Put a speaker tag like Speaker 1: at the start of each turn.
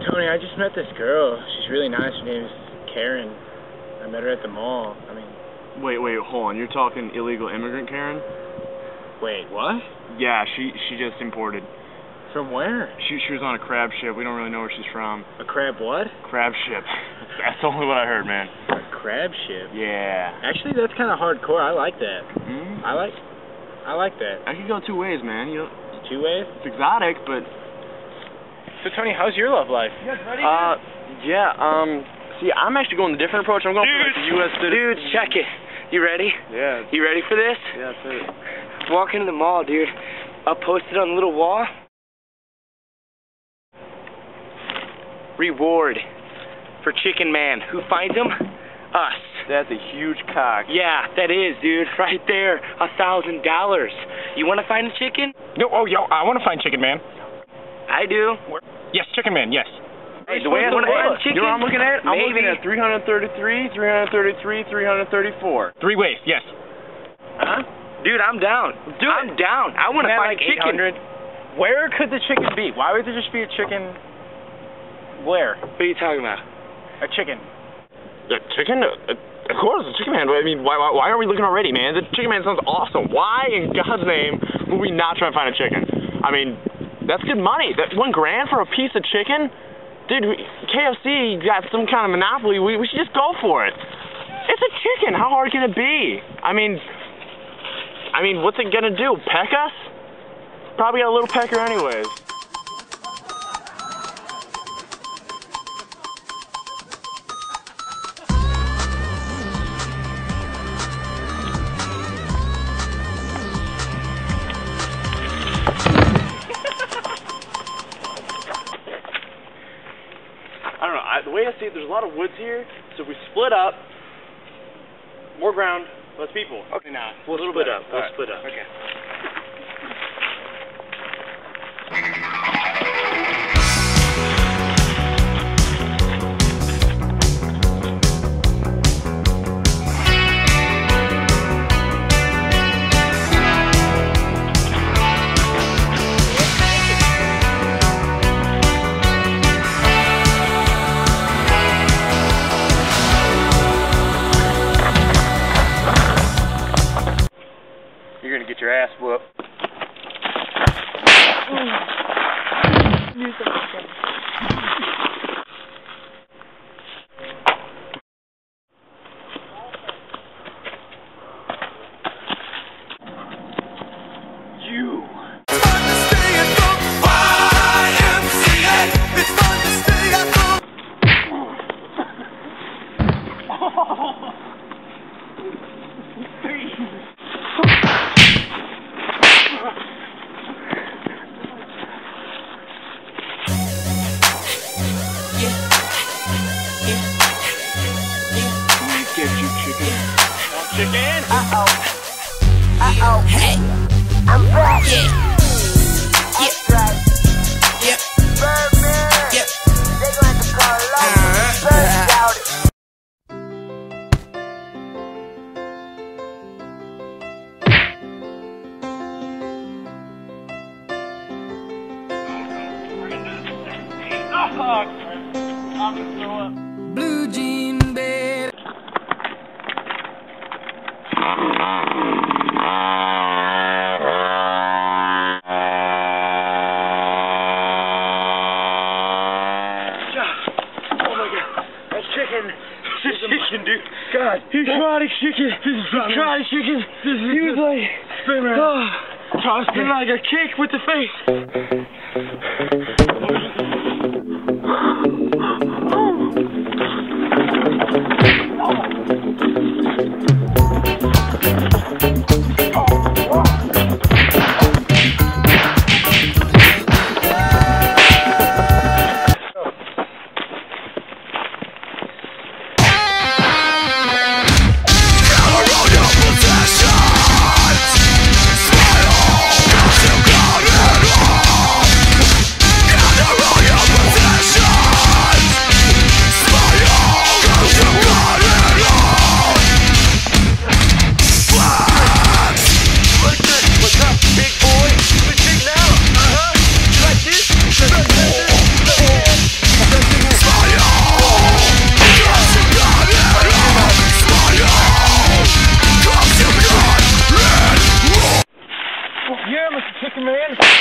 Speaker 1: Tony, I just met this girl. She's really nice. Her name's Karen. I met her at the mall. I mean...
Speaker 2: Wait, hold on. You're talking illegal immigrant Karen?
Speaker 1: Wait, what?
Speaker 2: Yeah, she just imported.
Speaker 1: From where?
Speaker 2: She was on a crab ship. We don't really know where she's from.
Speaker 1: A crab what?
Speaker 2: Crab ship. That's only what I heard, man.
Speaker 1: A crab ship?
Speaker 2: Yeah.
Speaker 1: Actually, that's kind of hardcore. I like that.
Speaker 2: Mm-hmm.
Speaker 1: I like that.
Speaker 2: I could go two ways, man. You know,
Speaker 1: 2 ways?
Speaker 2: it's exotic, but...
Speaker 1: So, Tony, how's your love life?
Speaker 2: You guys ready? See, I'm actually going the different approach. I'm going for like the U.S. citizen.
Speaker 3: Dude, check it. You ready?
Speaker 2: Yeah.
Speaker 3: You ready for this?
Speaker 2: Yeah, that's it.
Speaker 3: Walk into the mall, dude. I'll post it on the little wall. Reward for Chicken Man. Who finds him? Us.
Speaker 2: That's a huge cock.
Speaker 3: Yeah, that is, dude. Right there. $1,000. You want to find a chicken?
Speaker 1: No, I want to find Chicken Man.
Speaker 3: I do.
Speaker 1: Yes, Chicken Man, yes.
Speaker 3: Hey, the way I want to find chicken?
Speaker 2: You know what I'm looking at? I'm
Speaker 3: Maybe.
Speaker 2: looking at 333, 333, 334.
Speaker 1: 3 ways, yes.
Speaker 3: Huh? Dude, I'm down. I'm down. I want to find
Speaker 1: like
Speaker 3: chicken.
Speaker 1: 800. Where could the chicken be? Why would there just be a chicken? Where?
Speaker 3: What are you talking about?
Speaker 1: A chicken.
Speaker 4: A chicken? Of course, a Chicken Man. I mean, why are we looking already, man? The Chicken Man sounds awesome. Why in God's name would we not try to find a chicken? I mean, that's good money. That $1 grand for a piece of chicken? Dude, KFC got some kind of monopoly. We should just go for it. It's a chicken. How hard can it be? I mean, what's it gonna do? Peck us? Probably got a little pecker anyways.
Speaker 2: I don't know. The way I see it, there's a lot of woods here, so if we split up, more ground, less people.
Speaker 3: Okay, now
Speaker 2: We'll split up.
Speaker 3: We'll
Speaker 2: Alright.
Speaker 3: split up.
Speaker 2: Okay. You're gonna get your ass whooped.
Speaker 4: You.
Speaker 5: It's fun to stay at the YMCA. It's fun to stay at the...
Speaker 2: Get you, chicken.
Speaker 4: Chicken?
Speaker 6: Hey, I'm back. Yeah. Right. Yep. Fireman. Yep. They gonna have to call out it.
Speaker 5: Blue jean baby.
Speaker 3: Chicken, dude. God, exotic chicken. Exotic chicken. He was like, like a cake with the face. man.